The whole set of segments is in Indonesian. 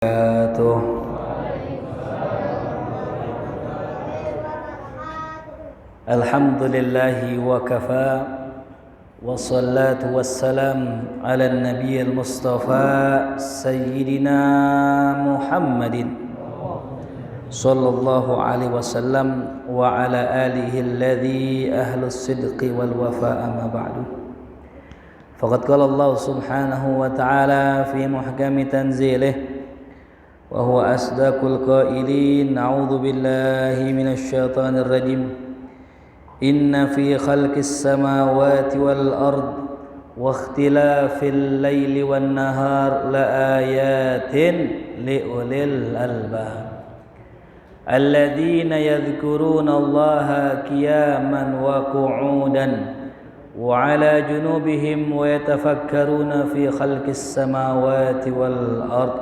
wabarakatuh. Alhamdulillahi wa kafa, wassalatu wassalam ala nabiyil mustafa sayyidina Muhammadin sallallahu alaihi wasallam wa ala alihi alladhi ahlus sidqi wal wafa, amma ba'du. Faqad qala Allah subhanahu wa ta'ala fi muhkami tanzilih wa huwa asdaqul qailin. A'udzu billahi minasy syaithanir rajim. Inna fi khalqis samawati wal ard wa ikhtilafil laili wan nahar laayatin liulil albab alladzina yadhkuruna Allaha qiyaman wa qu'udan wa 'ala junubihim wa yatafakkaruna fi khalqis samawati wal ard.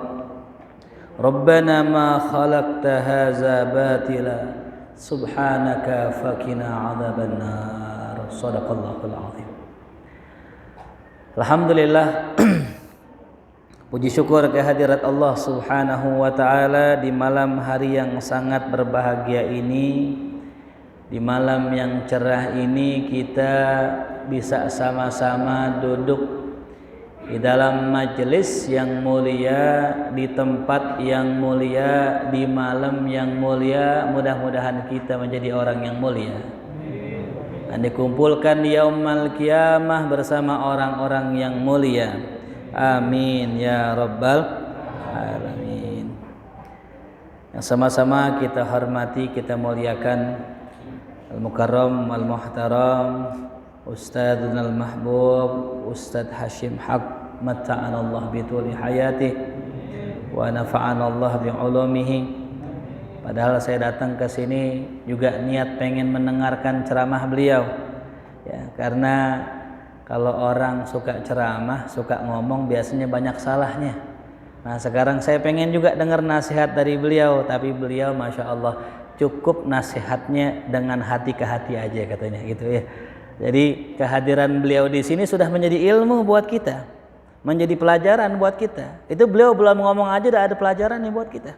Rabbana ma khalaqta hadza batila subhanaka faqina 'adzabannar. Shadaqallahul 'azim. Alhamdulillah, puji syukur kehadirat Allah Subhanahu wa taala di malam hari yang sangat berbahagia ini. Di malam yang cerah ini kita bisa sama-sama duduk di dalam majelis yang mulia, di tempat yang mulia, di malam yang mulia. Mudah-mudahan kita menjadi orang yang mulia dan dikumpulkan di yaumul qiyamah bersama orang-orang yang mulia. Amin ya rabbal alamin. Yang sama-sama kita hormati, kita muliakan Al-Mukarram Al-Muhtaram Ustadzuna Al-Mahbub Ustadz Hashim Haq, matta'anallah bituli hayatih wa nafa'anallah bi'ulumihi. Padahal saya datang ke sini juga niat pengen mendengarkan ceramah beliau ya, karena kalau orang suka ceramah, suka ngomong, biasanya banyak salahnya. Nah sekarang saya pengen juga dengar nasihat dari beliau, tapi beliau Masya Allah cukup nasihatnya dengan hati ke hati aja katanya gitu ya. Jadi kehadiran beliau di sini sudah menjadi ilmu buat kita, menjadi pelajaran buat kita. Itu beliau belum ngomong aja udah ada pelajaran nih buat kita.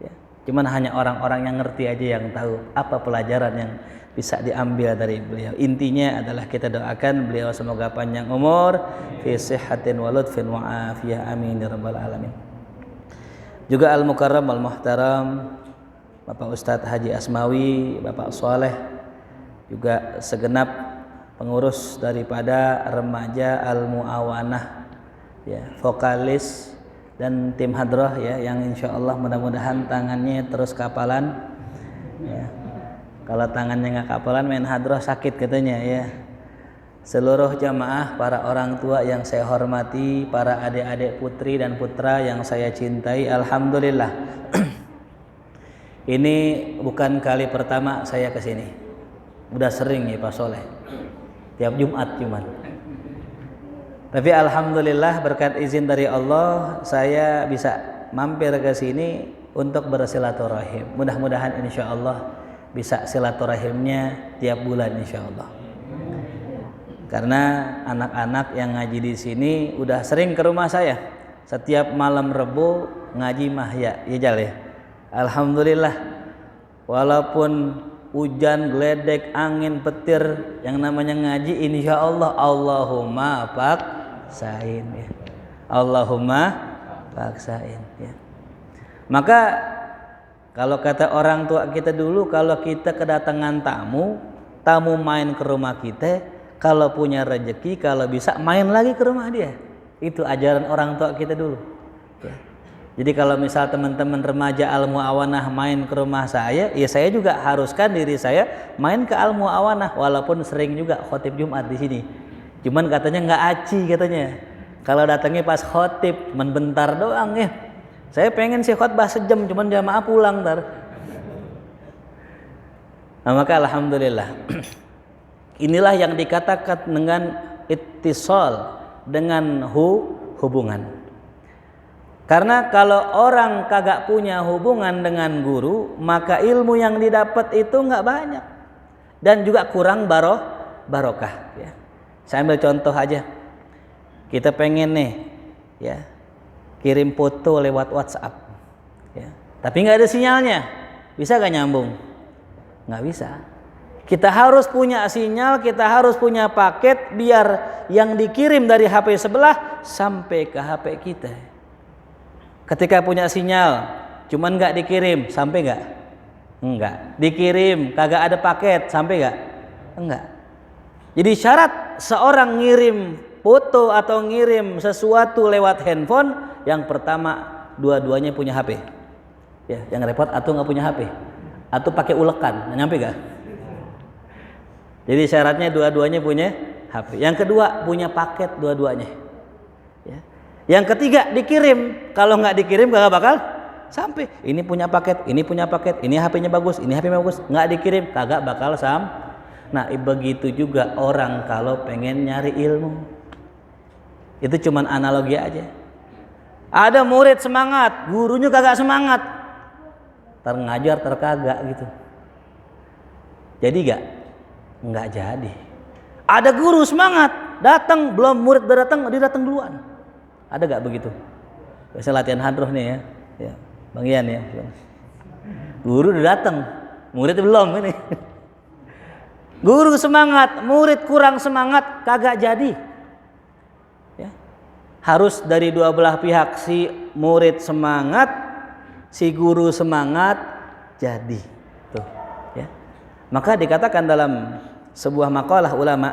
Ya. Cuman hanya orang-orang yang ngerti aja yang tahu apa pelajaran yang bisa diambil dari beliau. Intinya adalah kita doakan beliau semoga panjang umur, fi sihhatin wa lutfin wa afiyah, amin ya rabbal alamin. Juga Al-Mukarram Al-Muhtaram Bapak Ustadz Haji Asmawi, Bapak Soleh, juga segenap pengurus daripada remaja Al-Mu'awanah ya, vokalis dan tim hadrah ya, yang insya Allah mudah-mudahan tangannya terus kapalan ya. Kalau tangannya nggak kapalan main hadrah sakit katanya ya. Seluruh jamaah, para orang tua yang saya hormati, para adik-adik putri dan putra yang saya cintai, alhamdulillah. Ini bukan kali pertama saya kesini, udah sering ya Pak Soleh, tiap Jumat cuman. Tapi alhamdulillah berkat izin dari Allah saya bisa mampir ke sini untuk bersilaturahim. Mudah-mudahan insya Allah bisa silaturahimnya tiap bulan insya Allah. Karena anak-anak yang ngaji di sini udah sering ke rumah saya. Setiap malam Rebo ngaji mahya, ya Jal ya. Alhamdulillah, walaupun hujan, geledek, angin, petir, yang namanya ngaji insya Allah Allahumma paksain ya. Allahumma paksain ya. Maka kalau kata orang tua kita dulu, kalau kita kedatangan tamu main ke rumah kita, kalau punya rezeki, kalau bisa main lagi ke rumah dia. Itu ajaran orang tua kita dulu ya. Jadi kalau misal teman-teman remaja Al-Mu'awanah main ke rumah saya, ya saya juga haruskan diri saya main ke Al-Mu'awanah, walaupun sering juga khotib Jumat di sini. Cuman katanya nggak aci katanya. Kalau datangnya pas khotib, bentar doang ya. Saya pengen sih khotbah sejam, cuman jamaah pulang ntar. Nah, maka alhamdulillah. Inilah yang dikatakan dengan ittisal, dengan hubungan. Karena kalau orang kagak punya hubungan dengan guru, maka ilmu yang didapat itu nggak banyak dan juga kurang barokah. Ya. Saya ambil contoh aja. Kita pengen nih, ya, kirim foto lewat WhatsApp. Ya. Tapi nggak ada sinyalnya, bisa nggak nyambung? Nggak bisa. Kita harus punya sinyal, kita harus punya paket biar yang dikirim dari HP sebelah sampai ke HP kita. Ketika punya sinyal, cuman nggak dikirim, sampai nggak? Enggak. Dikirim, kagak ada paket, sampai nggak? Enggak. Jadi syarat seorang ngirim foto atau ngirim sesuatu lewat handphone, yang pertama dua-duanya punya HP. Ya, yang repot atau nggak punya HP, atau pakai ulekan, nyampe nggak? Jadi syaratnya dua-duanya punya HP. Yang kedua punya paket dua-duanya. Ya. Yang ketiga dikirim. Kalau nggak dikirim nggak bakal sampai. Ini punya paket, ini punya paket, ini HP-nya bagus, ini HP-nya bagus. Nggak dikirim kagak bakal Nah begitu juga orang kalau pengen nyari ilmu. Itu cuman analogi aja. Ada murid semangat, gurunya kagak semangat. Ngajar terkagak gitu. Jadi gak? Nggak jadi. Ada guru semangat, datang belum murid udah datang, dia datang duluan. Ada gak begitu? Biasa latihan hadroh nih ya, Bang Ian ya. Guru udah datang, murid belum ini. Guru semangat, murid kurang semangat, kagak jadi. Ya. Harus dari dua belah pihak, si murid semangat, si guru semangat, jadi. Tuh, ya. Maka dikatakan dalam sebuah makalah ulama,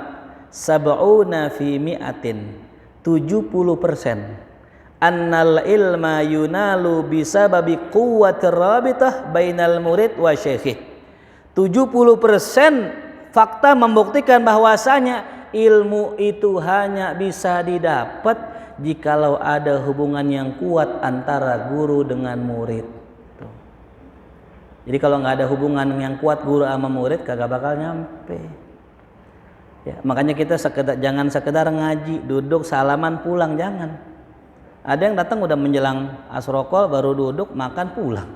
sab'una fi mi'atin, 70% annal ilma yunalu bisababi quwwatir rabitah bainal murid wa syaikh. 70% fakta membuktikan bahwasanya ilmu itu hanya bisa didapat jikalau ada hubungan yang kuat antara guru dengan murid. Jadi kalau nggak ada hubungan yang kuat guru sama murid kagak bakal nyampe. Ya, makanya kita jangan sekedar ngaji, duduk salaman pulang, jangan. Ada yang datang udah menjelang asrokol baru duduk makan pulang.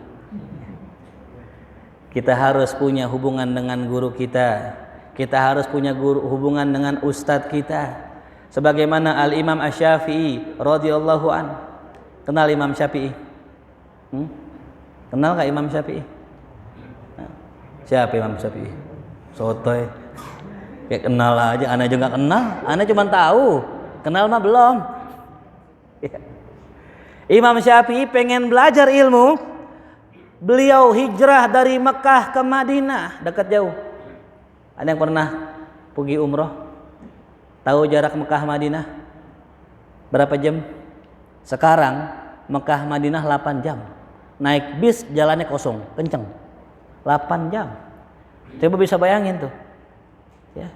Kita harus punya hubungan dengan guru kita. Kita harus punya hubungan dengan ustadz kita. Sebagaimana Al Imam Asy-Syafi'i radhiyallahu an. Kenal Imam Syafi'i? Kenal nggak Imam Syafi'i? Siapa Imam Syafi'i? Sotoy. Kayak kenal aja, ana juga nggak kenal. Ana cuma tahu, kenal mah belum. Ya. Imam Syafi'i pengen belajar ilmu. Beliau hijrah dari Mekah ke Madinah, dekat jauh. Ada yang pernah pergi umroh? Tahu jarak Mekah Madinah? Berapa jam? Sekarang Mekah Madinah 8 jam. Naik bis jalannya kosong, kenceng. 8 jam. Coba bisa bayangin tuh. Ya.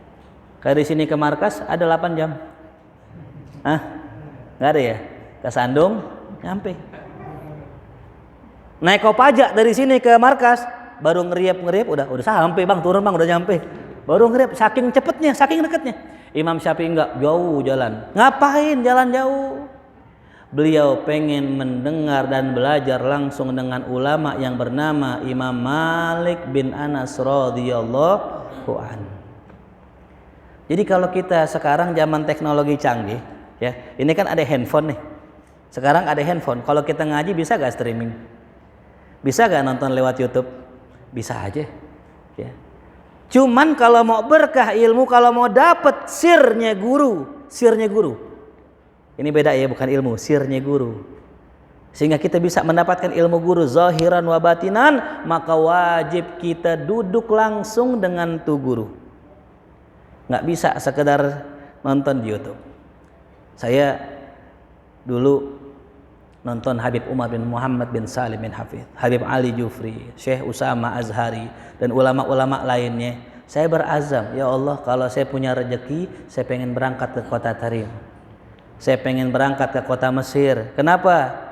Kayak di sini ke markas ada 8 jam. Nggak ada ya? Ke Sandung nyampe. Naik Kopaja dari sini ke markas baru ngeriap udah sampai Bang, turun Bang, udah nyampe. Baru ngeriap, saking cepetnya, saking deketnya. Imam Syafi'i enggak, jauh jalan. Ngapain jalan jauh? Beliau pengen mendengar dan belajar langsung dengan ulama yang bernama Imam Malik bin Anas radhiyallahu anhu. Jadi kalau kita sekarang zaman teknologi canggih, ya, ini kan ada handphone nih. Sekarang ada handphone. Kalau kita ngaji bisa gak streaming? Bisa gak nonton lewat YouTube? Bisa aja. Ya. Cuman kalau mau berkah ilmu, kalau mau dapat sirnya guru. Ini beda ya, bukan ilmu, sirnya guru. Sehingga kita bisa mendapatkan ilmu guru zahiran wa batinan, maka wajib kita duduk langsung dengan tuh guru. Nggak bisa sekedar nonton di YouTube. Saya dulu nonton Habib Umar bin Muhammad bin Salim bin Hafidh, Habib Ali Jufri, Syekh Usama Azhari, dan ulama-ulama lainnya. Saya berazam, ya Allah, kalau saya punya rezeki, saya pengen berangkat ke kota Tarim. Saya pengen berangkat ke kota Mesir. Kenapa?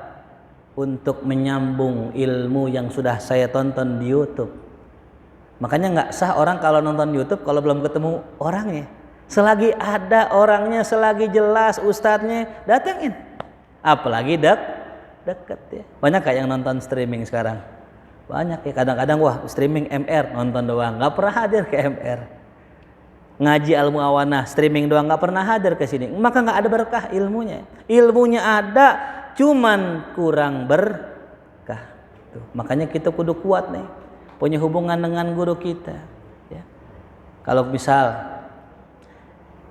Untuk menyambung ilmu yang sudah saya tonton di YouTube. Makanya nggak sah orang kalau nonton YouTube kalau belum ketemu orangnya. Selagi ada orangnya, selagi jelas ustadznya, datengin. Apalagi deket ya. Banyak kayak yang nonton streaming sekarang. Banyak ya, kadang-kadang wah streaming MR nonton doang, nggak pernah hadir ke MR. Ngaji ilmu awanah streaming doang, nggak pernah hadir ke sini, maka nggak ada berkah ilmunya. Ilmunya ada, cuman kurang berkah. Tuh, makanya kita kudu kuat nih, punya hubungan dengan guru kita. Ya. Kalau misal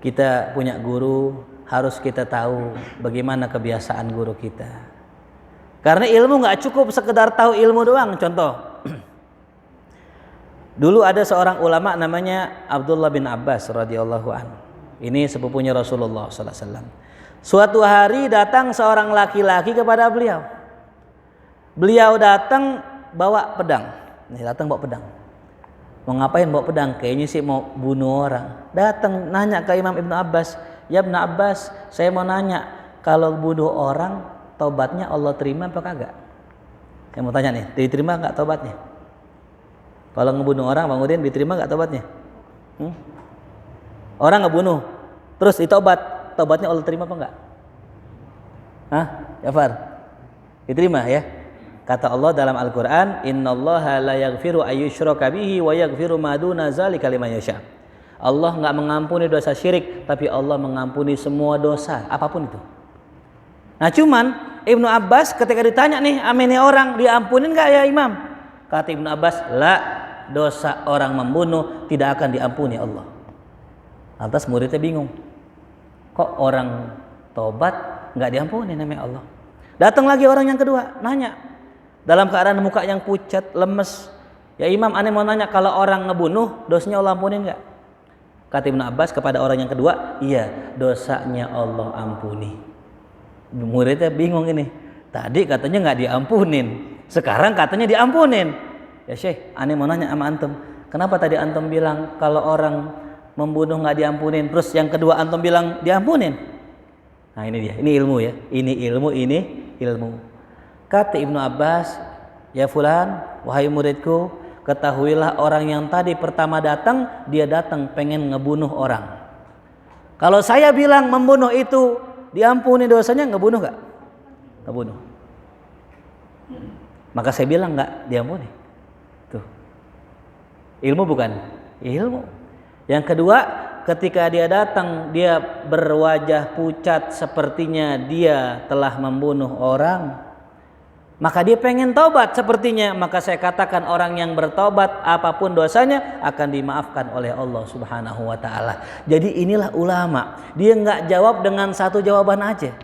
kita punya guru, harus kita tahu bagaimana kebiasaan guru kita. Karena ilmu nggak cukup sekedar tahu ilmu doang. Contoh, dulu ada seorang ulama namanya Abdullah bin Abbas radhiyallahu anhu. Ini sepupunya Rasulullah sallallahu alaihi wasallam. Suatu hari datang seorang laki-laki kepada beliau. Beliau datang bawa pedang. Datang bawa pedang. Mau ngapain bawa pedang? Kayaknya sih mau bunuh orang. Datang nanya ke Imam Ibnu Abbas, "Ya Ibnu Abbas, saya mau nanya, kalau bunuh orang, taubatnya Allah terima apa kagak?" Saya mau tanya nih, diterima enggak taubatnya? Kalau ngebunuh orang, Bang Udin, diterima enggak taubatnya? Orang ngebunuh, terus ditaubat, taubatnya Allah terima apa enggak? Hah? Jafar? Diterima ya? Kata Allah dalam Al-Quran, Innallaha la yaghfiru ayyushraka bihi wa yaghfiru ma duna dzalika liman yasha. Allah enggak mengampuni dosa syirik, tapi Allah mengampuni semua dosa, apapun itu. Nah cuman Ibnu Abbas ketika ditanya nih, amene orang diampunin enggak ya Imam? Kata Ibnu Abbas, la, dosa orang membunuh tidak akan diampuni Allah. Lantas muridnya bingung, kok orang tobat enggak diampuni namanya Allah. Datang lagi orang yang kedua, nanya dalam keadaan muka yang pucat, lemes. Ya Imam, aneh mau nanya, kalau orang ngebunuh, dosanya Allah ampunin enggak? Kata Ibnu Abbas kepada orang yang kedua, iya, dosanya Allah ampuni. Muridnya bingung ini. Tadi katanya enggak diampunin, sekarang katanya diampunin. Ya Syekh, aneh mau nanya sama antum, kenapa tadi antum bilang kalau orang membunuh enggak diampunin, terus yang kedua antum bilang diampunin? Nah ini dia, ini ilmu ya. Ini ilmu. Kata Ibnu Abbas, ya fulan, wahai muridku, ketahuilah orang yang tadi pertama datang, dia datang pengen ngebunuh orang. Kalau saya bilang membunuh itu diampuni dosanya, ngebunuh gak? Ngebunuh. Maka saya bilang gak diampuni. Tuh. Ilmu bukan? Ilmu. Yang kedua, ketika dia datang, dia berwajah pucat sepertinya dia telah membunuh orang. Maka dia pengen taubat sepertinya. Maka saya katakan orang yang bertaubat apapun dosanya akan dimaafkan oleh Allah subhanahu wa ta'ala. Jadi inilah ulama. Dia nggak jawab dengan satu jawaban aja.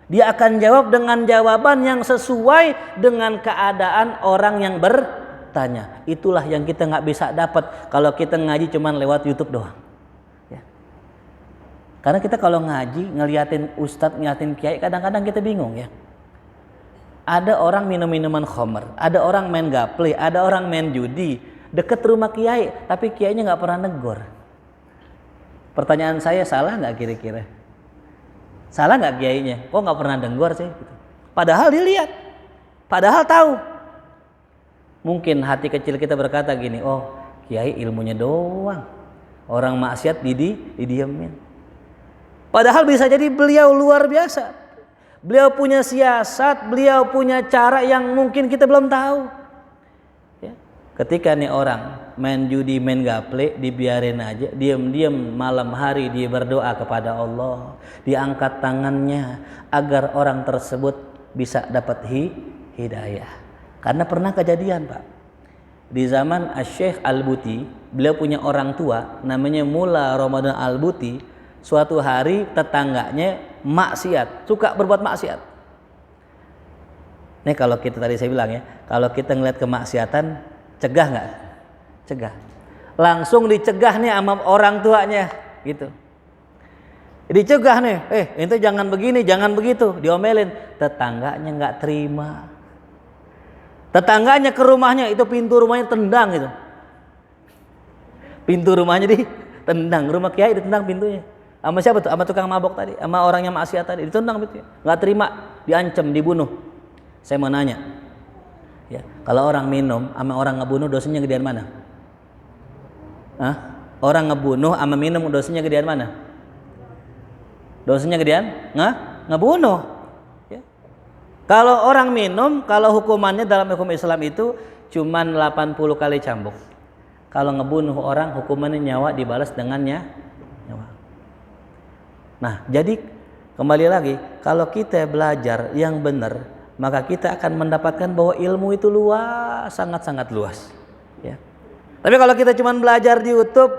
Dia akan jawab dengan jawaban yang sesuai dengan keadaan orang yang bertanya. Itulah yang kita nggak bisa dapat kalau kita ngaji cuman lewat YouTube doang. Ya. Karena kita kalau ngaji ngeliatin ustadz, ngeliatin kiai, kadang-kadang kita bingung ya. Ada orang minum minuman khamr, ada orang main gaple, ada orang main judi deket rumah kiai, tapi kiainya nggak pernah negor. Pertanyaan saya, salah nggak kira-kira? Salah nggak kiainya? Kok nggak pernah negor sih? Padahal dilihat, padahal tahu. Mungkin hati kecil kita berkata gini, oh kiai ilmunya doang, orang maksiat didiemin. Padahal bisa jadi beliau luar biasa. Beliau punya siasat, beliau punya cara yang mungkin kita belum tahu. Ya. Ketika nih orang main judi, main gaple, dibiarin aja, diam-diam malam hari dia berdoa kepada Allah, diangkat tangannya agar orang tersebut bisa dapat hidayah. Karena pernah kejadian Pak, di zaman Asy-Syaikh Al-Buti, beliau punya orang tua namanya Mula Ramadan Al-Buti. Suatu hari tetangganya maksiat, suka berbuat maksiat. Nih kalau kita tadi saya bilang ya, kalau kita ngeliat kemaksiatan, cegah nggak? Cegah. Langsung dicegah nih sama orang tuanya, gitu. Dicegah nih, itu jangan begini, jangan begitu, diomelin. Tetangganya nggak terima. Tetangganya ke rumahnya, itu pintu rumahnya tendang gitu. Pintu rumahnya ditendang, rumah kiai ditendang pintunya. Sama siapa tuh? Sama tukang mabok tadi, sama orang yang maksiat tadi, ditendang gitu. Nggak terima, diancam, dibunuh. Saya mau nanya, ya, kalau orang minum sama orang ngebunuh dosanya gedean mana? Hah? Orang ngebunuh sama minum dosanya gedean mana? Dosanya gedean? Ngebunuh. Ya. Kalau orang minum, kalau hukumannya dalam hukum Islam itu cuman 80 kali cambuk. Kalau ngebunuh orang, hukumannya nyawa dibalas dengan nyawa. Nah, jadi kembali lagi, kalau kita belajar yang benar, maka kita akan mendapatkan bahwa ilmu itu luas, sangat-sangat luas. Ya. Tapi kalau kita cuma belajar di YouTube,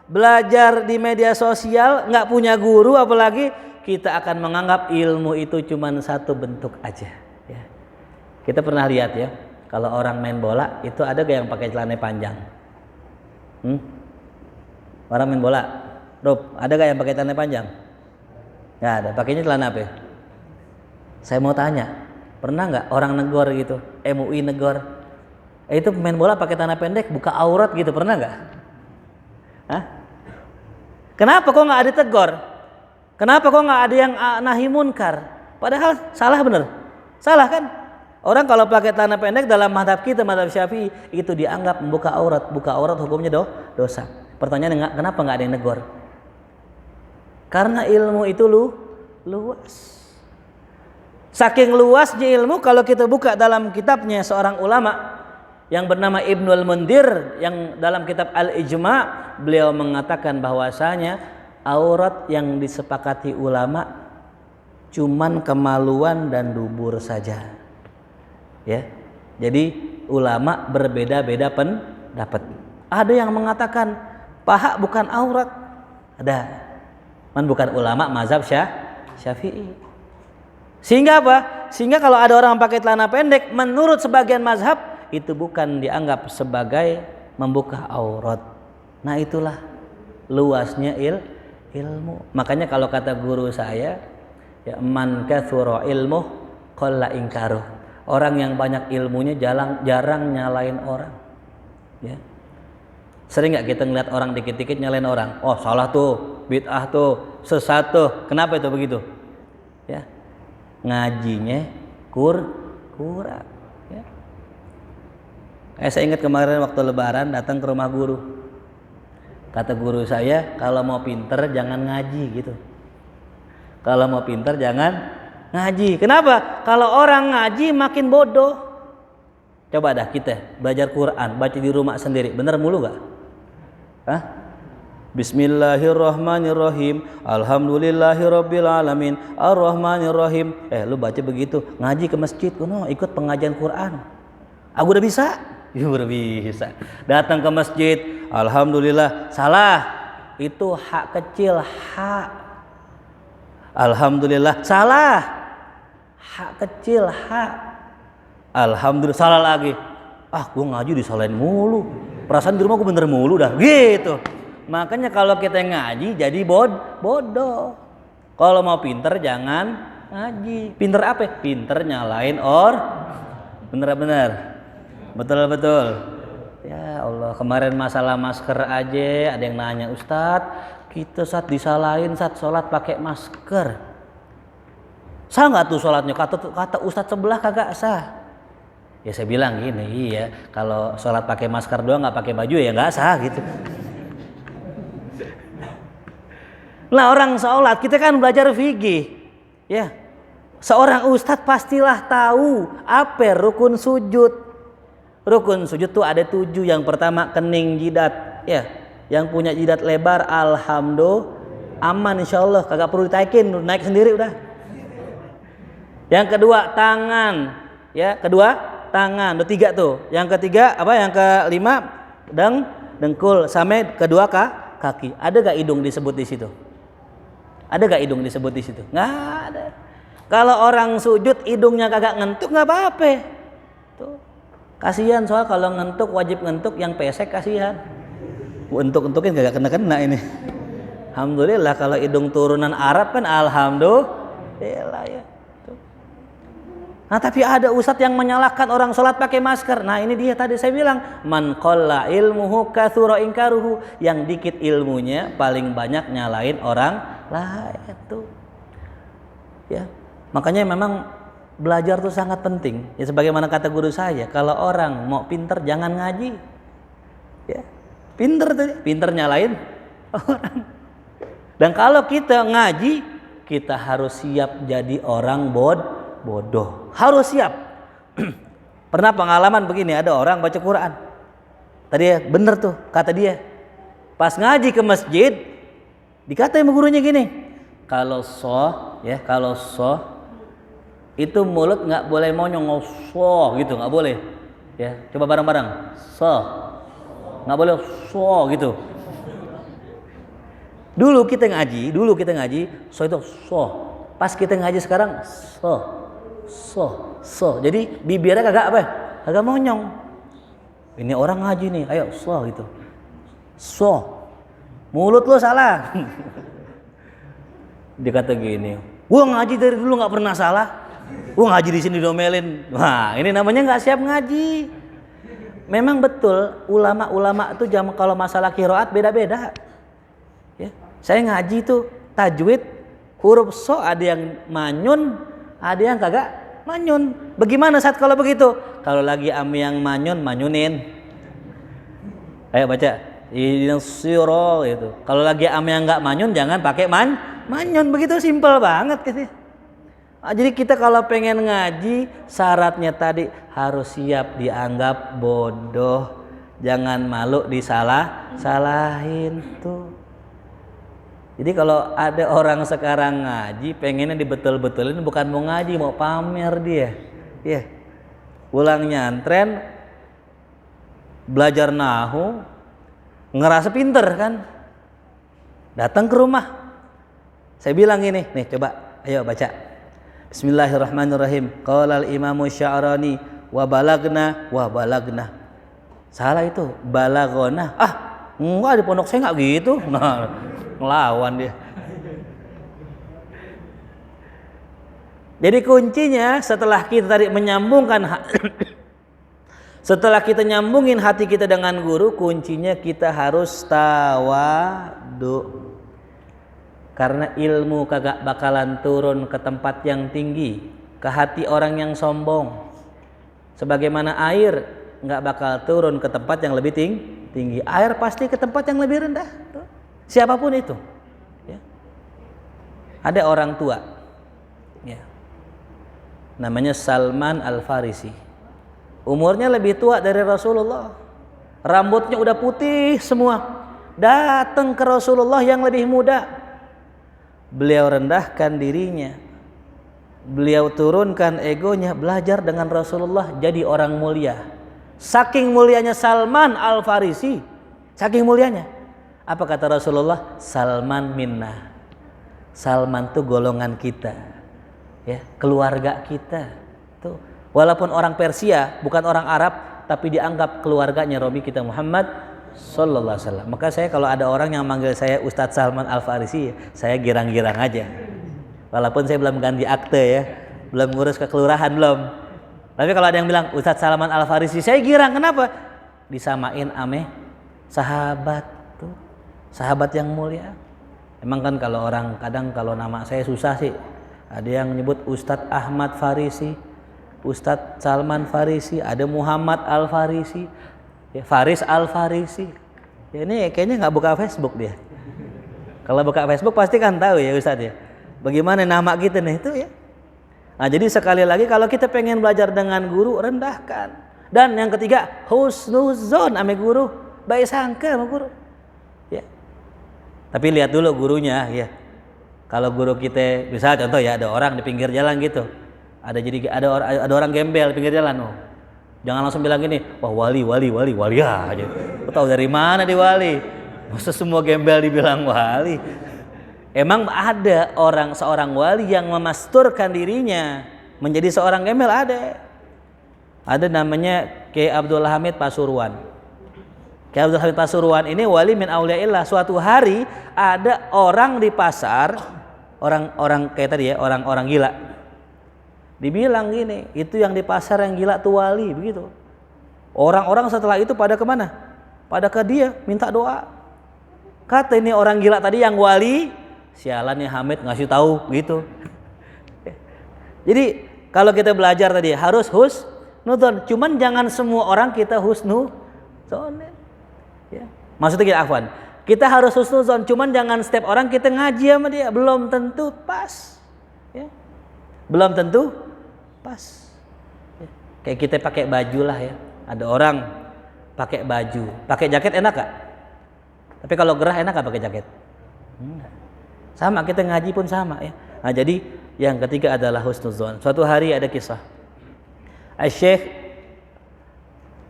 belajar di media sosial, nggak punya guru, apalagi kita akan menganggap ilmu itu cuma satu bentuk aja. Ya. Kita pernah lihat ya, kalau orang main bola itu ada gak yang pakai celana panjang? Orang main bola, Rob, ada gak yang pakai celana panjang? Nggak ada. Pakainya celana apa? Saya mau tanya, pernah nggak orang negor gitu, MUI negor, itu pemain bola pakai celana pendek, buka aurat gitu, pernah nggak? Hah? Kenapa kok nggak ada tegur? Kenapa kok nggak ada yang nahi munkar? Padahal salah bener, salah kan? Orang kalau pakai celana pendek dalam mazhab kita, mazhab Syafi'i, itu dianggap membuka aurat. Buka aurat hukumnya dosa. Pertanyaan, kenapa nggak ada yang negor? Karena ilmu itu luas. Saking luasnya ilmu, kalau kita buka dalam kitabnya seorang ulama yang bernama Ibnul Mundir, yang dalam kitab Al-Ijma', beliau mengatakan bahwasanya aurat yang disepakati ulama cuman kemaluan dan dubur saja. Ya. Jadi ulama berbeda-beda pendapat. Ada yang mengatakan paha bukan aurat. Ada. Bukan ulama mazhab Syafi'i. Sehingga apa? Sehingga kalau ada orang pakai celana pendek, menurut sebagian mazhab itu bukan dianggap sebagai membuka aurat. Nah, itulah luasnya ilmu. Makanya kalau kata guru saya, ya, man katsura ilmuh qalla inkaruh. Orang yang banyak ilmunya jarang nyalain orang. Ya. Sering nggak kita ngeliat orang dikit-dikit nyalain orang? Oh, salah tuh, bid'ah tuh, sesat tuh. Kenapa itu begitu? Ya, ngajinya kurang. Ya. Saya ingat kemarin waktu Lebaran datang ke rumah guru. Kata guru saya, kalau mau pinter jangan ngaji gitu. Kalau mau pinter jangan ngaji. Kenapa? Kalau orang ngaji makin bodoh. Coba dah kita belajar Quran, baca di rumah sendiri, bener mulu gak? Hah? Bismillahirrahmanirrahim. Alhamdulillahirabbil alamin. Arrahmanirrahim. Lu baca begitu, ngaji ke masjid, ikut pengajian Quran. Aku udah bisa? Ya udah bisa. Datang ke masjid, alhamdulillah, salah. Itu hak kecil, hak. Alhamdulillah, salah. Hak kecil, hak. Alhamdulillah, salah lagi. Gue ngaji disalahin mulu. Perasaan di rumah gue bener mulu dah gitu. Makanya kalau kita ngaji jadi bodoh. Kalau mau pinter jangan ngaji. Pinter apa? Pinter nyalain bener-bener. Betul. Ya Allah, kemarin masalah masker aja ada yang nanya, Ustadz, kita saat disalahin saat sholat pakai masker. Sah nggak tuh sholatnya? Kata Ustadz sebelah kagak sah. Ya saya bilang gini, iya, kalau sholat pakai masker doang nggak pakai baju ya nggak sah gitu. Nah, orang sholat kita kan belajar fikih, ya. Seorang ustadz pastilah tahu apa rukun sujud. Rukun sujud tuh ada 7. Yang pertama kening jidat, ya. Yang punya jidat lebar, alhamdulillah aman insyaallah, kagak perlu ditaikin, naik sendiri udah. Yang kedua tangan, ya. Tangan, udah 3 tuh. Yang ketiga apa? Yang kelima dengkul, sampai kedua kaki. Ada gak hidung disebut di situ? Ada gak hidung disebut di situ? Nggak ada. Kalau orang sujud hidungnya kagak ngentuk nggak apa-apa. Tuh. Kasihan soal kalau ngentuk wajib ngentuk, yang pesek kasihan. Entuk-entukin kagak kena ini. Alhamdulillah kalau hidung turunan Arab kan alhamdulillah ya. Nah, tapi ada ustadz yang menyalahkan orang sholat pakai masker. Nah, ini dia tadi saya bilang, man qalla ilmuhu katsura inkaruhu. Yang dikit ilmunya paling banyak nyalain orang lain tuh. Ya. Makanya memang belajar tuh sangat penting. Ya, sebagaimana kata guru saya, kalau orang mau pinter jangan ngaji. Ya. Pinter nyalain orang. Dan kalau kita ngaji, kita harus siap jadi orang bodoh. Harus siap. Pernah pengalaman begini, ada orang baca Quran. Tadi ya, bener tuh kata dia. Pas ngaji ke masjid, dikatain sama gurunya gini, kalau Itu mulut nggak boleh monyong, so gitu, nggak boleh. Ya, coba bareng-bareng. So, nggak boleh so gitu. Dulu kita ngaji, so itu so. Pas kita ngaji sekarang, so. Jadi bibirnya kagak monyong. Ini orang ngaji nih, ayo so gitu. So, mulut lo salah. Dia kata gini, gua ngaji dari dulu nggak pernah salah. Gua ngaji di sini diomelin. Wah, ini namanya nggak siap ngaji. Memang betul ulama-ulama itu kalau masalah qiraat beda-beda. Ya, saya ngaji tuh tajwid huruf so ada yang manyun, ada yang kagak manyun. Bagaimana saat kalau begitu? Kalau lagi yang manyunin. Ayo baca. Siro itu. Kalau lagi yang nggak manyun jangan pakai manyun, begitu simpel banget gitu. Jadi kita kalau pengen ngaji syaratnya tadi harus siap dianggap bodoh, jangan malu disalahin tuh. Jadi kalau ada orang sekarang ngaji pengennya dibetul-betulin, bukan mau ngaji, mau pamer dia. Ya. Pulang nyantren, belajar nahu, ngerasa pinter kan. Datang ke rumah. Saya bilang ini, nih coba, ayo baca. Bismillahirrahmanirrahim. Qala al-Imamu Sya'rani wa balagna. Salah itu, balagona. Enggak, di pondok saya enggak gitu. Nah, ngelawan dia. Jadi kuncinya setelah kita tadi setelah kita nyambungin hati kita dengan guru, kuncinya kita harus tawadu. Karena ilmu kagak bakalan turun ke tempat yang tinggi, ke hati orang yang sombong. Sebagaimana air nggak bakal turun ke tempat yang lebih tinggi. Air pasti ke tempat yang lebih rendah. Siapapun itu. Ya. Ada orang tua, ya. Namanya Salman Al-Farisi. Umurnya lebih tua dari Rasulullah. Rambutnya udah putih semua. Datang ke Rasulullah yang lebih muda. Beliau rendahkan dirinya, beliau turunkan egonya, belajar dengan Rasulullah jadi orang mulia. Saking mulianya Salman Al-Farisi, saking mulianya, apa kata Rasulullah? Salman minna. Salman tuh golongan kita, ya, keluarga kita. Tuh, walaupun orang Persia, bukan orang Arab, tapi dianggap keluarganya Robi kita Muhammad Sallallahu Alaihi Wasallam. Maka saya kalau ada orang yang manggil saya Ustadz Salman Al-Farisi, saya girang-girang aja. Walaupun saya belum ganti akte ya, belum ngurus ke kelurahan belum. Tapi kalau ada yang bilang Ustadz Salman Al-Farisi, saya girang. Kenapa? Disamain ame sahabat tuh, sahabat yang mulia. Emang kan kalau orang kadang kalau nama saya susah sih. Ada yang nyebut Ustadz Ahmad Farisi, Ustadz Salman Farisi, ada Muhammad Al-Farisi. Ya, Faris Al-Farisi. Ya, ini kayaknya nggak buka Facebook dia. Kalau buka Facebook pasti kan tahu ya Ustadz ya. Bagaimana nama kita nih itu ya. Nah, jadi sekali lagi kalau kita pengen belajar dengan guru, rendahkan. Dan yang ketiga, husnuzon sama guru, baik sangka sama guru. Ya. Tapi lihat dulu gurunya ya. Kalau guru kita, bisa contoh ya, ada orang di pinggir jalan gitu. Ada orang gembel pinggir jalan. Jangan langsung bilang gini, wah wali ya aja. Kau tahu dari mana dia wali? Masa semua gembel dibilang wali? Emang ada seorang wali yang memasturkan dirinya menjadi seorang gembel? Ada namanya Kiai Abdul Hamid Pasuruan. Kiai Abdul Hamid Pasuruan ini wali min auliyaillah. Suatu hari ada orang di pasar, orang kayak tadi ya, orang gila. Dibilang gini, itu yang di pasar yang gila tuh wali, begitu. Orang-orang setelah itu pada kemana? Pada ke dia, minta doa. Kata ini orang gila tadi yang wali, sialan ya Hamid ngasih tahu, gitu. Jadi kalau kita belajar tadi harus husnuzon, cuman jangan semua orang kita husnuzon. Ya. Maksudnya gini, Afwan, kita harus husnuzon, cuman jangan setiap orang kita ngaji sama dia, belum tentu pas. Ya. Belum tentu pas. Ya. Kayak kita pakai baju lah ya. Ada orang pakai baju, pakai jaket enak gak? Tapi kalau gerah enak gak pakai jaket? Enggak. Sama kita ngaji pun sama ya. Nah jadi Yang ketiga adalah husnuzon. Suatu hari ada kisah Syekh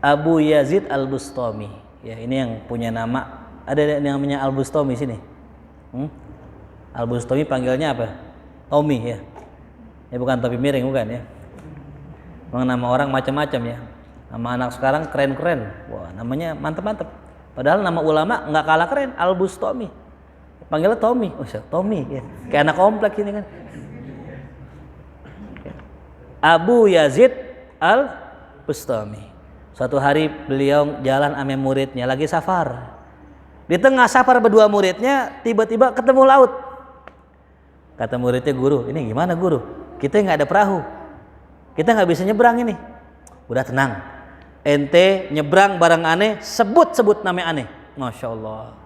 Abu Yazid Al-Bustami. Ya, ini yang punya nama. Ada yang namanya Al-Bustami sini. Al-Bustami panggilnya apa? Tommy ya. Ya bukan topi miring, bukan ya. Memang nama orang macam-macam ya. Nama anak sekarang keren-keren. Wah, namanya mantep-mantep. Padahal nama ulama nggak kalah keren, Al-Bustami. Panggilnya Tommy. Oh, Tommy ya. Kayak anak komplek ini kan. Abu Yazid Al-Bustami. Suatu hari beliau jalan sama muridnya lagi safar. Di tengah safar berdua muridnya tiba-tiba ketemu laut. Kata muridnya, "Guru, ini gimana guru? Kita nggak ada perahu. Kita nggak bisa nyebrang ini." "Udah tenang. Ente nyebrang barang aneh, sebut nama aneh." Masya Allah.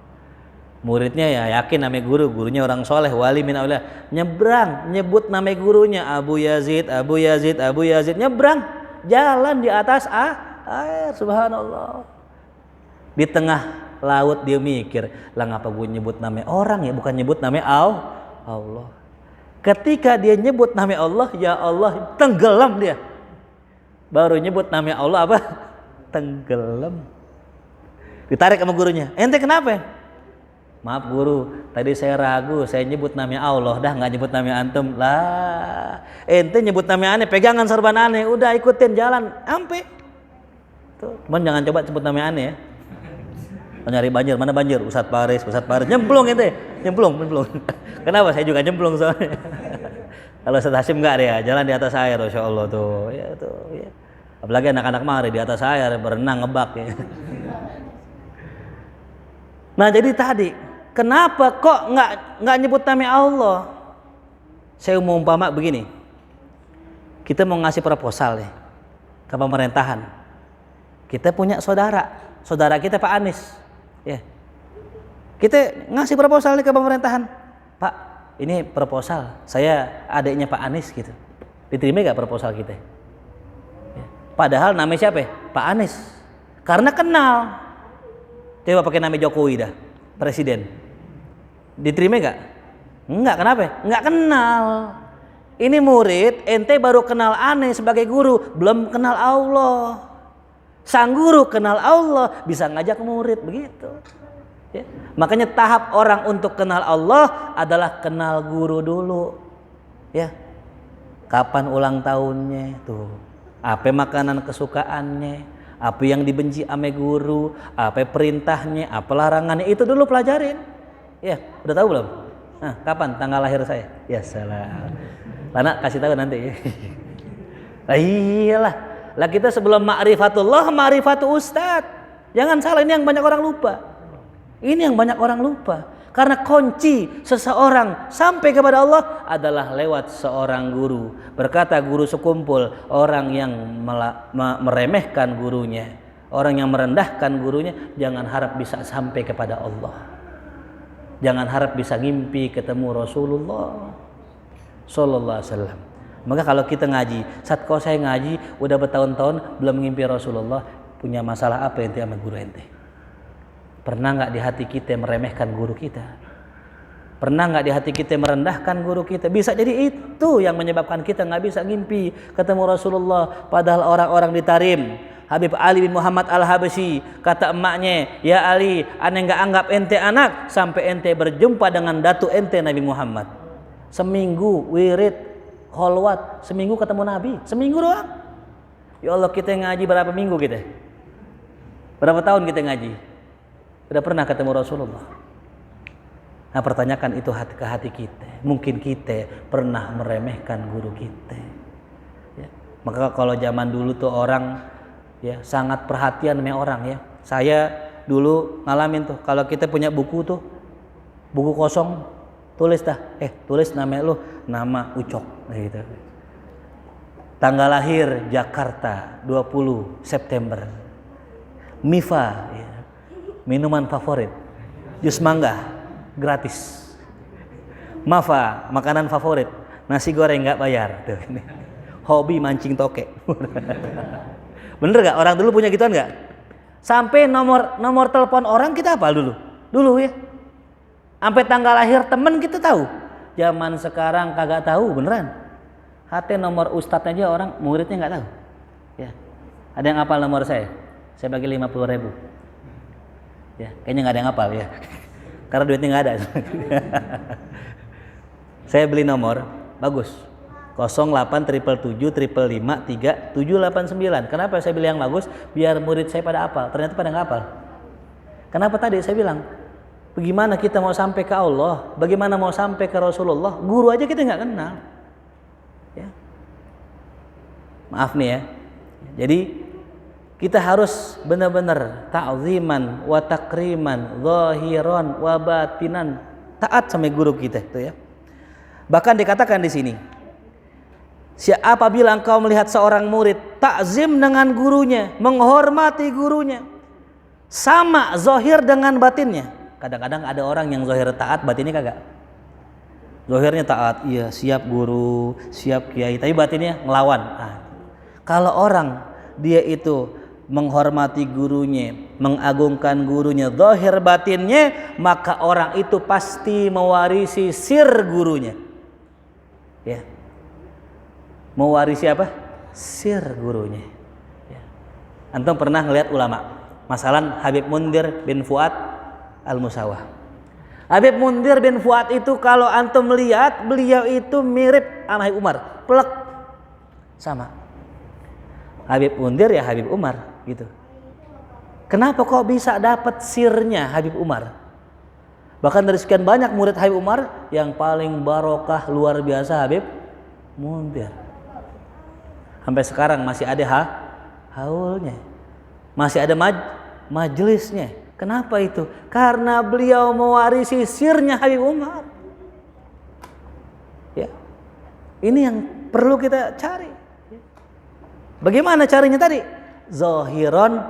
Muridnya ya yakin namanya guru, gurunya orang soleh, wali min aulia. Nyebrang, nyebut nama gurunya, Abu Yazid, Abu Yazid, Abu Yazid. Nyebrang, jalan di atas air, subhanallah. Di tengah laut dia mikir, lah ngapa gue nyebut nama orang ya, bukan nyebut nama Allah. Ketika dia nyebut nama Allah, ya Allah, tenggelam dia. Baru nyebut nama Allah apa? Tenggelam. Ditarik sama gurunya, "Ente kenapa?" "Maaf guru, tadi saya ragu, saya nyebut nama Allah, dah nggak nyebut nama antum." "Lah, ente nyebut nama aneh, pegangan sorban aneh, udah ikutin jalan, ampe." Tuh, cuman jangan coba sebut nama aneh ya. Nyari banjir, mana banjir? Ustadz Paris, nyemplung ente, nyemplung. Kenapa? Saya juga nyemplung soalnya. Kalau Ustadz Hashim nggak deh ya, jalan di atas air, Masya Allah tuh, ya tuh, ya. Apalagi anak-anak mari di atas air berenang ngebak ya. Nah jadi tadi, kenapa kok nggak nyebut nama Allah? Saya mau umpama begini, kita mau ngasih proposal nih ke pemerintahan. Kita punya saudara kita Pak Anies, ya. Kita ngasih proposal nih ke pemerintahan, "Pak, ini proposal, saya adiknya Pak Anies gitu. Diterima nggak proposal kita?" Ya. Padahal namanya siapa? Pak Anies. Karena kenal. Coba pakai nama Jokowi dah, presiden. Diterima nggak? Enggak, kenapa? Enggak kenal. Ini murid, ente baru kenal aneh sebagai guru, belum kenal Allah. Sang guru kenal Allah, bisa ngajak murid, begitu. Ya. Makanya tahap orang untuk kenal Allah adalah kenal guru dulu. Ya. Kapan ulang tahunnya tuh? Apa makanan kesukaannya? Apa yang dibenci ame guru, apa perintahnya, apa larangannya, itu dulu pelajarin. Ya, udah tahu belum? Nah, kapan tanggal lahir saya? Ya salah. Lana kasih tahu nanti ya. Lah iyalah. Lah kita sebelum ma'rifatullah, ma'rifatu ustad. Jangan salah, ini yang banyak orang lupa. Ini yang banyak orang lupa. Karena kunci seseorang sampai kepada Allah adalah lewat seorang guru. Berkata guru sekumpul, orang yang meremehkan gurunya, orang yang merendahkan gurunya, jangan harap bisa sampai kepada Allah. Jangan harap bisa ngimpi ketemu Rasulullah sallallahu alaihi wasallam. Maka kalau kita ngaji, saat kau saya ngaji udah bertahun-tahun belum ngimpi Rasulullah, punya masalah apa ente sama guru ente? Pernah nggak di hati kita meremehkan guru kita? Pernah nggak di hati kita merendahkan guru kita? Bisa jadi itu yang menyebabkan kita nggak bisa ngimpi ketemu Rasulullah. Padahal orang-orang di Tarim, Habib Ali bin Muhammad Al-Habsyi, kata emaknya, "Ya Ali, ane nggak anggap ente anak sampai ente berjumpa dengan datu ente Nabi Muhammad." Seminggu wirid, kholwat, seminggu ketemu Nabi, seminggu doang. Ya Allah, kita ngaji berapa minggu kita? Berapa tahun kita ngaji? Sudah pernah ketemu Rasulullah? Nah, pertanyakan itu hati ke hati kita. Mungkin kita pernah meremehkan guru kita. Ya. Maka kalau zaman dulu tuh orang ya sangat perhatian sama orang ya. Saya dulu ngalamin tuh, kalau kita punya buku tuh, buku kosong, tulis dah, tulis nama lu, nama Ucok, gitu. Tanggal lahir Jakarta 20 September. Mifa. Ya. Minuman favorit, jus mangga gratis. Mafa, makanan favorit, nasi goreng nggak bayar. Tuh, ini. Hobi mancing toke. Bener nggak? Orang dulu punya gituan nggak? Sampai nomor telepon orang kita apa dulu ya. Sampai tanggal lahir temen kita tahu. Zaman sekarang kagak tahu beneran. HT nomor ustadz aja orang muridnya nggak tahu. Ya. Ada yang hafal nomor saya? Saya bagi 50.000. Ya, kayaknya nggak ada yang hafal ya. Karena duitnya nggak ada. Saya beli nomor bagus. 0877555379. Kenapa saya beli yang bagus? Biar murid saya pada hafal. Ternyata pada nggak hafal. Kenapa tadi saya bilang? Bagaimana kita mau sampai ke Allah? Bagaimana mau sampai ke Rasulullah? Guru aja kita nggak kenal. Ya. Maaf nih ya. Jadi kita harus benar-benar ta'ziman wa takriman, zahiran wa batinan, taat sama guru kita itu ya. Bahkan dikatakan di sini, apabila engkau melihat seorang murid takzim dengan gurunya, menghormati gurunya, sama zahir dengan batinnya. Kadang-kadang ada orang yang zahir taat, batinnya kagak. Zahirnya taat, iya siap guru, siap kiai, tapi batinnya ngelawan. Kalau orang dia itu menghormati gurunya, mengagungkan gurunya, zahir batinnya, maka orang itu pasti mewarisi sir gurunya. Ya. Mewarisi apa? Sir gurunya. Ya. Antum pernah ngelihat ulama? Masalan Habib Mundir bin Fuad Al-Musawah. Habib Mundir bin Fuad itu kalau antum melihat, beliau itu mirip sama Habib Umar, plek sama. Habib Mundir ya Habib Umar gitu. Kenapa kok bisa dapat sirnya Habib Umar? Bahkan dari sekian banyak murid Habib Umar, yang paling barokah luar biasa Habib Mundir. Sampai sekarang masih ada haulnya, masih ada majelisnya. Kenapa itu? Karena beliau mewarisi sirnya Habib Umar. Ya, ini yang perlu kita cari. Bagaimana caranya tadi? Zahiran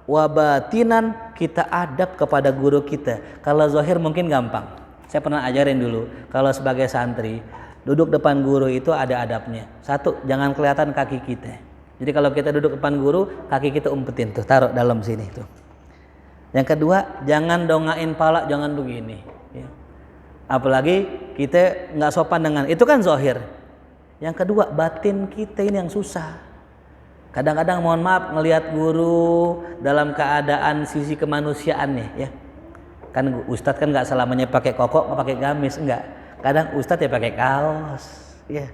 wa batinan, kita adab kepada guru kita. Kalau zahir mungkin gampang. Saya pernah ajarin dulu, kalau sebagai santri duduk depan guru itu ada adabnya. Satu, jangan kelihatan kaki kita. Jadi kalau kita duduk depan guru, kaki kita umpetin tuh, taruh dalam sini tuh. Yang kedua, jangan dongain pala, jangan begini. Ya. Apalagi kita nggak sopan dengan itu kan zahir. Yang kedua, batin kita ini yang susah. Kadang-kadang mohon maaf ngelihat guru dalam keadaan sisi kemanusiaannya, ya. Kan ustadz kan nggak selamanya pakai koko, nggak pakai gamis, enggak. Kadang ustadz ya pakai kaos, ya.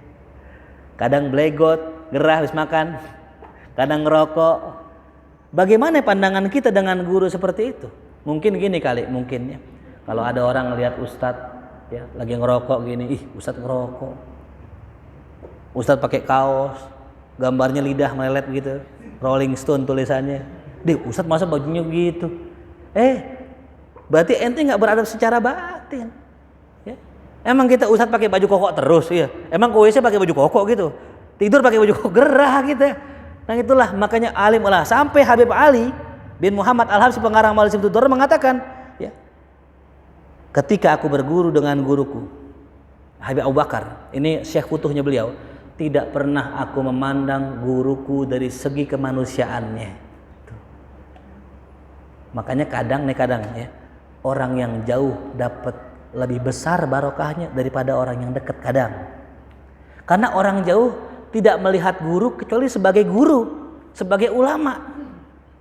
Kadang blegot, gerah habis makan, kadang ngerokok. Bagaimana pandangan kita dengan guru seperti itu? Mungkin gini kali, mungkin ya. Kalau ada orang ngelihat ustadz ya lagi ngerokok gini, ih ustadz ngerokok. Ustadz pakai kaos, gambarnya lidah melelet gitu, Rolling Stone tulisannya. Dih, ustadz masa bajunya gitu? Berarti ente nggak beradab secara batin. Ya. Emang kita ustadz pakai baju koko terus ya? Emang kowe pakai baju koko gitu? Tidur pakai baju koko gerah gitu. Nah itulah makanya alim Allah sampai Habib Ali bin Muhammad Al-Habsyi pengarang Mawasim Tutur mengatakan, ya, ketika aku berguru dengan guruku Habib Abu Bakar, ini syekh futuhnya beliau, tidak pernah aku memandang guruku dari segi kemanusiaannya. Tuh. Makanya kadang ya, orang yang jauh dapat lebih besar barokahnya daripada orang yang dekat kadang. Karena orang jauh tidak melihat guru kecuali sebagai guru, sebagai ulama.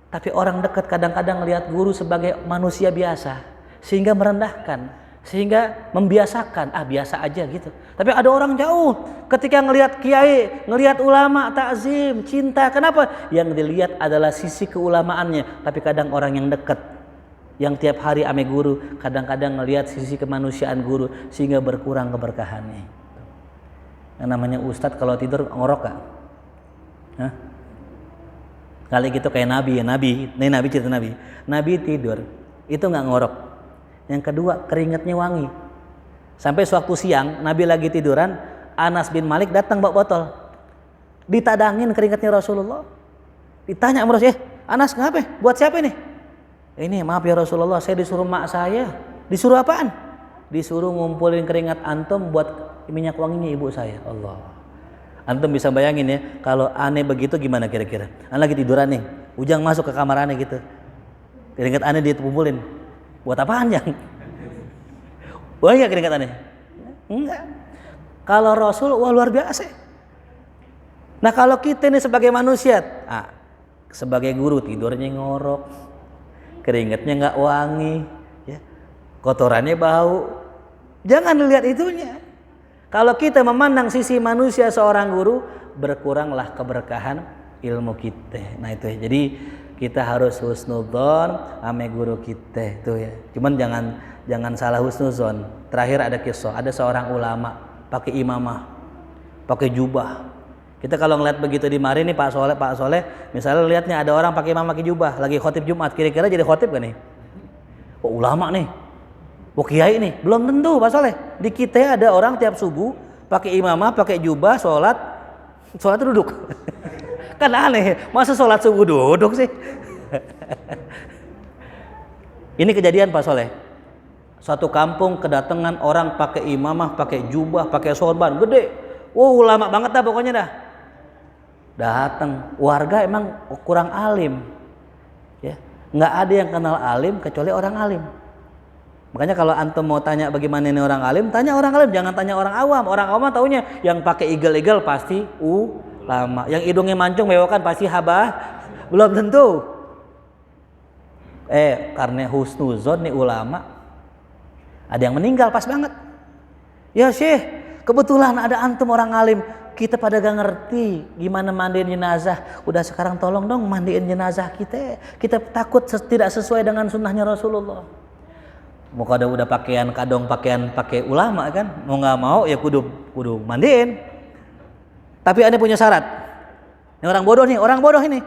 Tapi orang dekat kadang-kadang melihat guru sebagai manusia biasa, sehingga merendahkan, sehingga membiasakan, biasa aja gitu. Tapi ada orang jauh ketika ngelihat kiai, ngelihat ulama, takzim, cinta. Kenapa? Yang dilihat adalah sisi keulamaannya. Tapi kadang orang yang dekat, yang tiap hari ame guru, kadang-kadang ngelihat sisi kemanusiaan guru, sehingga berkurang keberkahannya. Yang namanya ustadz kalau tidur ngorok gak? Hah? Kali gitu kayak Nabi ya, Nabi cerita Nabi tidur itu nggak ngorok. Yang kedua keringatnya wangi. Sampai suatu siang Nabi lagi tiduran, Anas bin Malik datang bawa botol, ditadangin keringatnya Rasulullah. Ditanya sama Rasulullah, Anas kenapa? Buat siapa ini? Ini maaf ya Rasulullah, saya disuruh mak saya. Disuruh apaan? Disuruh ngumpulin keringat antum buat minyak wanginya ibu saya. Allah. Antum bisa bayangin ya, kalau aneh begitu gimana kira-kira? Aneh lagi tiduran nih, Ujang masuk ke kamar aneh gitu. Keringat aneh dia kumpulin. Buat apaan Jang? Boleh gak keringat aneh? Enggak. Kalau Rasul, wah luar biasa. Nah kalau kita ini sebagai manusia, sebagai guru tidurnya ngorok, keringetnya nggak wangi, ya, kotorannya bau. Jangan dilihat itunya. Kalau kita memandang sisi manusia seorang guru, berkuranglah keberkahan ilmu kita. Nah itu ya. Jadi kita harus husnudzon ame guru kita itu ya. Cuman jangan salah husnudzon. Terakhir ada kisah, ada seorang ulama pakai imamah, pakai jubah. Kita kalau ngeliat begitu di mari nih Pak Soleh, misalnya lihatnya ada orang pakai imamah, pakai jubah, lagi khotib Jumat, kira-kira jadi khotib gak nih? Oh ulama nih, oh kiai nih, belum tentu Pak Soleh. Di kita ada orang tiap subuh pakai imamah, pakai jubah, sholat duduk. Kan aneh, masa sholat subuh duduk sih? Ini kejadian Pak Soleh. Suatu kampung kedatangan orang pakai imamah, pakai jubah, pakai sorban gede. Wow, ulama banget dah pokoknya dah. Datang, warga emang kurang alim. Ya, nggak ada yang kenal alim kecuali orang alim. Makanya kalau antum mau tanya bagaimana ini orang alim, tanya orang alim, jangan tanya orang awam. Orang awam taunya yang pakai igel-igel pasti ulama, yang hidungnya mancung bewokan pasti habah, belum tentu. Karena husnuzon nih ulama, ada yang meninggal pas banget. Ya Syekh, kebetulan ada antum orang alim, kita pada gak ngerti gimana mandiin jenazah. Udah sekarang tolong dong mandiin jenazah kita. Kita takut tidak sesuai dengan sunnahnya Rasulullah. Mau kada udah pakaian pakai ulama kan, mau nggak mau ya kudu mandiin. Tapi ane punya syarat. Ini orang bodoh ini.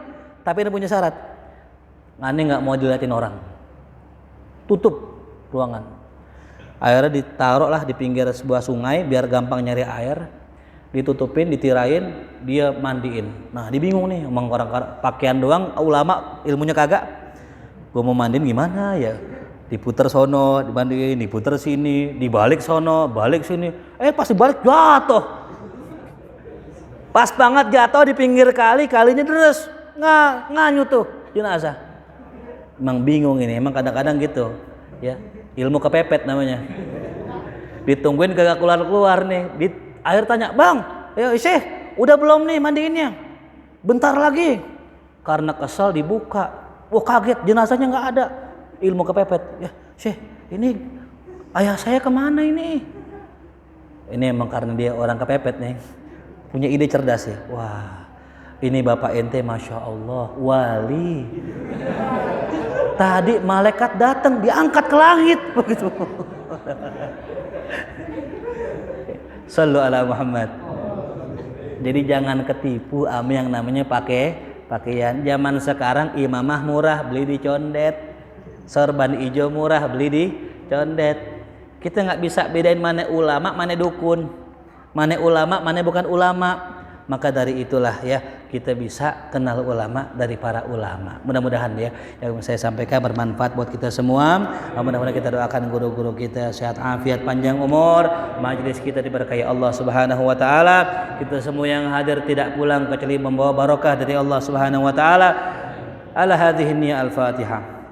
Tapi ane punya syarat. Ane nggak mau dilihatin orang. Tutup ruangan. Airnya ditaruhlah di pinggir sebuah sungai biar gampang nyari air. Ditutupin, ditirain, dia mandiin. Nah, dia bingung nih, emang orang pakaian doang, ulama ilmunya kagak. Gua mau mandiin gimana ya? Diputer sono, dimandiin, diputer sini, dibalik sono, balik sini. Pas dibalik jatuh. Pas banget jatuh di pinggir kalinya terus nganyut tuh jenazah. Emang bingung ini, emang kadang-kadang gitu, ya. Ilmu kepepet namanya. Ditungguin kagak keluar nih. Akhir tanya, "Bang, Syekh, udah belum nih mandiinnya?" "Bentar lagi." Karena kesal dibuka. Wah, kaget jenazahnya nggak ada. Ilmu kepepet. "Ya, Syekh, ini ayah saya kemana ini?" Ini emang karena dia orang kepepet nih. Punya ide cerdas ya. Wah, ini bapak ente Masya Allah wali. Tadi malaikat datang diangkat ke langit begitu. Sallu ala Muhammad. Jadi jangan ketipu sama yang namanya pakaian. Zaman sekarang imamah murah beli di condet, sorban hijau murah beli di condet. Kita nggak bisa bedain mana ulama, mana dukun, mana ulama, mana bukan ulama. Maka dari itulah ya kita bisa kenal ulama dari para ulama. Mudah-mudahan ya yang saya sampaikan bermanfaat buat kita semua. Mudah-mudahan kita doakan guru-guru kita sehat afiat panjang umur, majelis kita diberkahi Allah Subhanahu wa taala. Kita semua yang hadir tidak pulang kecuali membawa barokah dari Allah Subhanahu wa taala. Ala hadhihi al-Fatihah.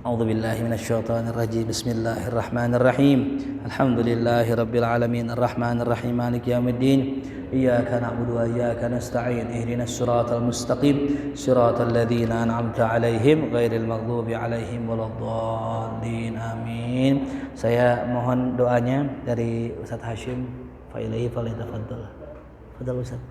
A'udzu billahi minasyaitonir rajim. Bismillahirrahmanirrahim. Alhamdulillahi rabbil alamin arrahmanir rahim maliki yaumiddin. Iyyaka na'budu wa iyyaka nasta'in. Ihdinas siratal mustaqim. Siratal ladzina an'amta 'alaihim ghairil maghdubi 'alaihim waladdallin. Amin. Saya mohon doanya dari Ustaz Hashim. Fa ilaihi falyatafaddal. Fadhal Ustaz.